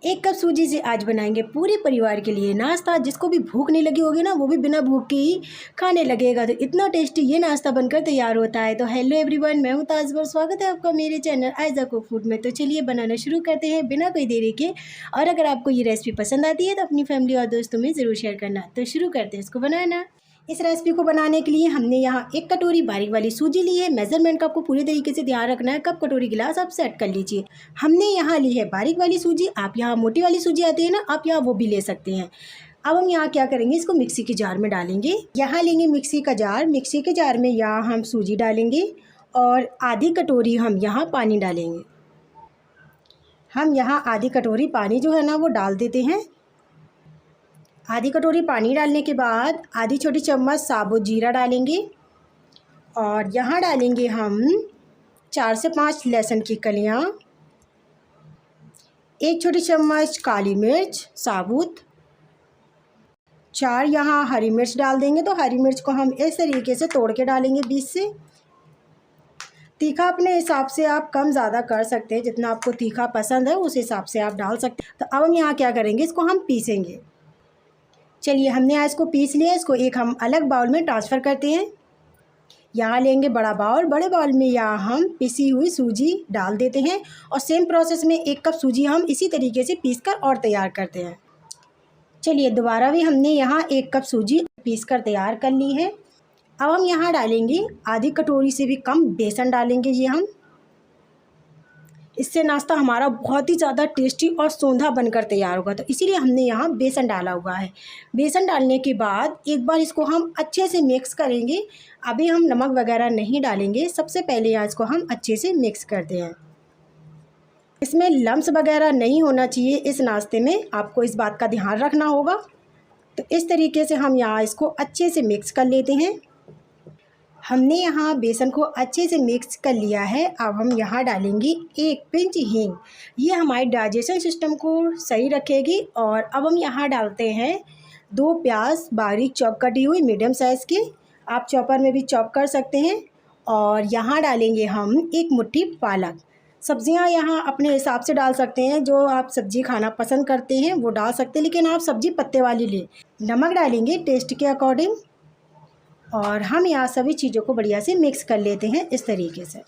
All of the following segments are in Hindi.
एक कप सूजी से आज बनाएंगे पूरे परिवार के लिए नाश्ता। जिसको भी भूख नहीं लगी होगी ना, वो भी बिना भूख के ही खाने लगेगा। तो इतना टेस्टी ये नाश्ता बनकर तैयार होता है। तो हेलो एवरीवन, मैं हूँ ताजबर, स्वागत है आपका मेरे चैनल आयजा कुक फूड में। तो चलिए बनाना शुरू करते हैं बिना कोई देरी के। और अगर आपको ये रेसिपी पसंद आती है तो अपनी फैमिली और दोस्तों में ज़रूर शेयर करना। तो शुरू करते हैं इसको बनाना। इस रेसिपी को बनाने के लिए हमने यहाँ एक कटोरी बारीक वाली सूजी ली है। मेजरमेंट का आपको पूरी तरीके से ध्यान रखना है। कप कटोरी गिलास आप सेट कर लीजिए। हमने यहाँ ली है बारीक वाली सूजी। आप यहाँ मोटी वाली सूजी आती है ना, आप यहाँ वो भी ले सकते हैं। अब हम यहाँ क्या करेंगे, इसको मिक्सी के जार में डालेंगे। यहाँ लेंगे मिक्सी का जार। मिक्सी के जार में यहाँ हम सूजी डालेंगे और आधी कटोरी हम यहाँ पानी डालेंगे। हम यहाँ आधी कटोरी पानी जो है ना वो डाल देते हैं। आधी कटोरी पानी डालने के बाद आधी छोटी चम्मच साबुत जीरा डालेंगे और यहाँ डालेंगे हम 4 से 5 लहसुन की कलियाँ, 1 छोटी चम्मच काली मिर्च साबुत, 4 यहाँ हरी मिर्च डाल देंगे। तो हरी मिर्च को हम इस तरीके से तोड़ के डालेंगे बीच से। तीखा अपने हिसाब से आप कम ज़्यादा कर सकते हैं, जितना आपको तीखा पसंद है उस हिसाब से आप डाल सकते हैं। तो अब हम यहाँ क्या करेंगे, इसको हम पीसेंगे। चलिए, हमने आज इसको पीस लिया। इसको एक हम अलग बाउल में ट्रांसफ़र करते हैं। यहाँ लेंगे बड़ा बाउल। बड़े बाउल में यहाँ हम पिसी हुई सूजी डाल देते हैं और सेम प्रोसेस में 1 कप सूजी हम इसी तरीके से पीस कर और तैयार करते हैं। चलिए, दोबारा भी हमने यहाँ 1 कप सूजी पीस कर तैयार कर ली है। अब हम यहाँ डालेंगे आधी कटोरी से भी कम बेसन डालेंगे ये हम। इससे नाश्ता हमारा बहुत ही ज़्यादा टेस्टी और सोंधा बनकर तैयार होगा। तो इसीलिए हमने यहाँ बेसन डाला हुआ है। बेसन डालने के बाद एक बार इसको हम अच्छे से मिक्स करेंगे। अभी हम नमक वगैरह नहीं डालेंगे। सबसे पहले यहाँ इसको हम अच्छे से मिक्स करते हैं। इसमें लम्स वगैरह नहीं होना चाहिए। इस नाश्ते में आपको इस बात का ध्यान रखना होगा। तो इस तरीके से हम यहाँ इसको अच्छे से मिक्स कर लेते हैं। हमने यहाँ बेसन को अच्छे से मिक्स कर लिया है। अब हम यहाँ डालेंगे 1 पिंच हींग। ये हमारे डाइजेशन सिस्टम को सही रखेगी। और अब हम यहाँ डालते हैं 2 प्याज बारीक चॉप कटी हुई मीडियम साइज़ के। आप चॉपर में भी चॉप कर सकते हैं। और यहाँ डालेंगे हम 1 मुट्ठी पालक। सब्जियाँ यहाँ अपने हिसाब से डाल सकते हैं। जो आप सब्ज़ी खाना पसंद करते हैं वो डाल सकते हैं, लेकिन आप सब्ज़ी पत्ते वाली लें। नमक डालेंगे टेस्ट के अकॉर्डिंग। और हम यहाँ सभी चीज़ों को बढ़िया से मिक्स कर लेते हैं इस तरीके से।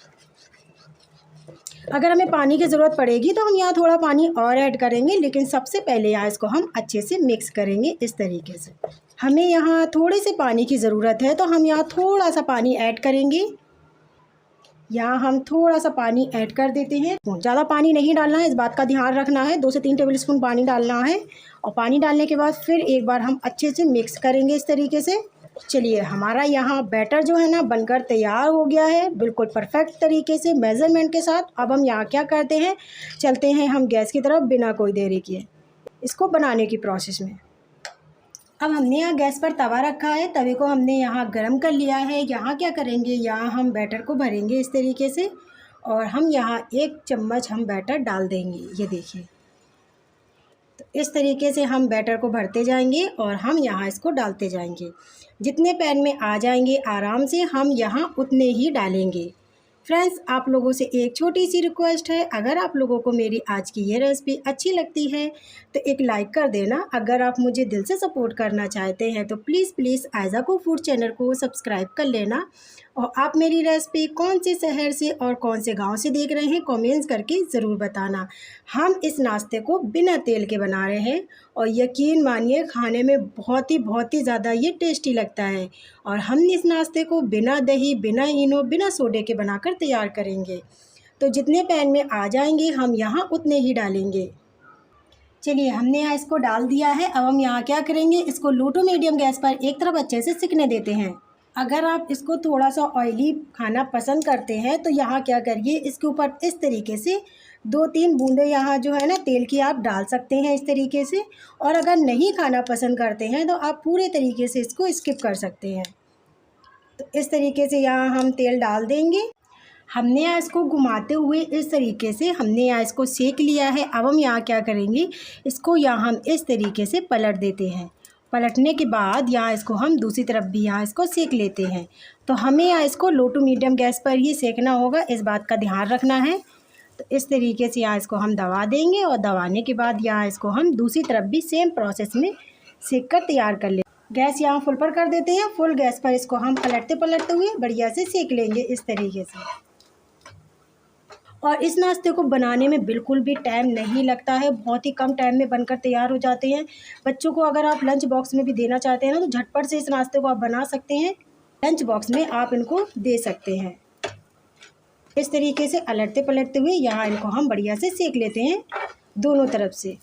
अगर हमें पानी की ज़रूरत पड़ेगी तो हम यहाँ थोड़ा पानी और ऐड करेंगे, लेकिन सबसे पहले यहाँ इसको हम अच्छे से मिक्स करेंगे इस तरीके से। हमें यहाँ थोड़े से पानी की ज़रूरत है, तो हम यहाँ थोड़ा सा पानी ऐड करेंगे। यहाँ हम थोड़ा सा पानी ऐड कर देते हैं। ज़्यादा पानी नहीं डालना है, इस बात का ध्यान रखना है। 2 से 3 टेबल स्पून पानी डालना है। और पानी डालने के बाद फिर एक बार हम अच्छे से मिक्स करेंगे इस तरीके से। चलिए, हमारा यहाँ बैटर जो है ना बनकर तैयार हो गया है, बिल्कुल परफेक्ट तरीके से मेज़रमेंट के साथ। अब हम यहाँ क्या करते हैं, चलते हैं हम गैस की तरफ बिना कोई देरी किए इसको बनाने की प्रोसेस में। अब हमने यहाँ गैस पर तवा रखा है। तवे को हमने यहाँ गरम कर लिया है। यहाँ क्या करेंगे, यहाँ हम बैटर को भरेंगे इस तरीके से। और हम यहाँ 1 चम्मच हम बैटर डाल देंगे। ये देखिए, तो इस तरीके से हम बैटर को भरते जाएंगे और हम यहाँ इसको डालते जाएंगे। जितने पैन में आ जाएंगे आराम से हम यहाँ उतने ही डालेंगे। फ्रेंड्स, आप लोगों से एक छोटी सी रिक्वेस्ट है, अगर आप लोगों को मेरी आज की ये रेसिपी अच्छी लगती है तो एक लाइक कर देना। अगर आप मुझे दिल से सपोर्ट करना चाहते हैं तो please Aiza cook food channel को सब्सक्राइब कर लेना। और आप मेरी रेसिपी कौन से शहर से और कौन से गांव से देख रहे हैं, कमेंट्स करके ज़रूर बताना। हम इस नाश्ते को बिना तेल के बना रहे हैं और यकीन मानिए खाने में बहुत ही ज़्यादा ये टेस्टी लगता है। और हम इस नाश्ते को बिना दही, बिना इनो, बिना सोडे के बनाकर तैयार करेंगे। तो जितने पैन में आ जाएंगे हम यहाँ उतने ही डालेंगे। चलिए, हमने यहाँ इसको डाल दिया है। अब हम यहाँ क्या करेंगे, इसको लो टू मीडियम गैस पर एक तरफ अच्छे से सिकने देते हैं। अगर आप इसको थोड़ा सा ऑयली खाना पसंद करते हैं तो यहाँ क्या करिए, इसके ऊपर इस तरीके से 2-3 बूंदे यहाँ जो है ना तेल की आप डाल सकते हैं इस तरीके से। और अगर नहीं खाना पसंद करते हैं तो आप पूरे तरीके से इसको स्किप कर सकते हैं। तो इस तरीके से यहाँ हम तेल डाल देंगे। हमने यहाँ इसको घुमाते हुए इस तरीके से हमने यहाँ इसको सेक लिया है। अब हम यहाँ क्या करेंगे, इसको यहाँ हम इस तरीके से पलट देते हैं। पलटने के बाद यहाँ इसको हम दूसरी तरफ भी यहाँ इसको सेक लेते हैं। तो हमें यहाँ इसको लो टू मीडियम गैस पर ही सेकना होगा, इस बात का ध्यान रखना है। तो इस तरीके से यहाँ इसको हम दबा देंगे और दबाने के बाद यहाँ इसको हम दूसरी तरफ भी सेम प्रोसेस में सेक कर तैयार कर लेंगे। गैस यहाँ फुल पर कर देते हैं। फुल गैस पर इसको हम पलटते पलटते हुए बढ़िया से सेक लेंगे इस तरीके से। और इस नाश्ते को बनाने में बिल्कुल भी टाइम नहीं लगता है, बहुत ही कम टाइम में बनकर तैयार हो जाते हैं। बच्चों को अगर आप लंच बॉक्स में भी देना चाहते हैं ना, तो झटपट से इस नाश्ते को आप बना सकते हैं। लंच बॉक्स में आप इनको दे सकते हैं। इस तरीके से पलटते पलटते हुए यहाँ इनको हम बढ़िया से सेक लेते हैं दोनों तरफ से।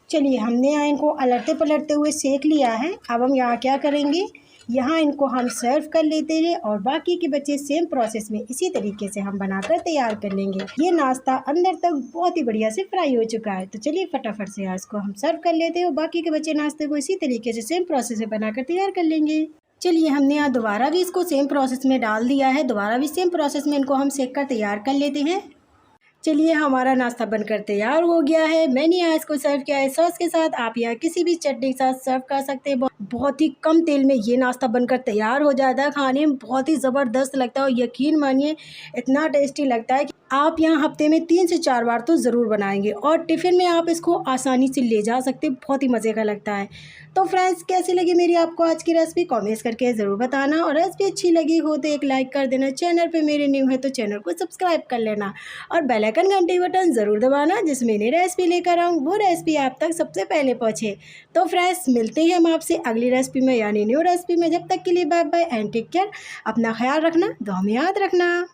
चलिए, हमने यहाँ इनको पलटते पलटते हुए सेक लिया है। अब हम यहाँ क्या करेंगे, यहाँ इनको हम सर्व कर लेते हैं और बाकी के बच्चे सेम प्रोसेस में इसी तरीके से हम बनाकर तैयार कर लेंगे। ये नाश्ता अंदर तक बहुत ही बढ़िया से फ्राई हो चुका है। तो चलिए फटाफट से इसको हम सर्व कर लेते हैं और बाकी के बच्चे नाश्ते को इसी तरीके से सेम प्रोसेस से बनाकर तैयार कर लेंगे। चलिए, हमने यहाँ दोबारा भी इसको सेम प्रोसेस में डाल दिया है। दोबारा भी सेम प्रोसेस में इनको हम सेक कर तैयार कर लेते हैं। चलिए, हमारा नाश्ता बनकर तैयार हो गया है। मैंने यहाँ इसको सर्व किया है सॉस के साथ। आप यहाँ किसी भी चटनी के साथ सर्व कर सकते हैं। बहुत ही कम तेल में ये नाश्ता बनकर तैयार हो जाता है। खाने में बहुत ही ज़बरदस्त लगता है और यकीन मानिए इतना टेस्टी लगता है कि आप यहाँ हफ्ते में 3 से 4 बार तो ज़रूर बनाएंगे और टिफ़िन में आप इसको आसानी से ले जा सकते हैं। बहुत ही मज़े का लगता है। तो फ्रेंड्स, कैसी लगी मेरी आपको आज की रेसिपी कमेंट्स करके ज़रूर बताना। और रेसिपी अच्छी लगी हो तो एक लाइक कर देना। चैनल पे मेरे न्यू है तो चैनल को सब्सक्राइब कर लेना और बेल आइकन घंटी बटन ज़रूर दबाना, जिसमें नई रेसिपी लेकर आऊँ वो रेसिपी आप तक सबसे पहले पहुँचे। तो फ्रेंड्स, मिलते हैं हम आपसे अगली रेसिपी में यानी न्यू रेसिपी में। जब तक के लिए bye bye and take care. अपना ख्याल रखना, दुआ में याद रखना।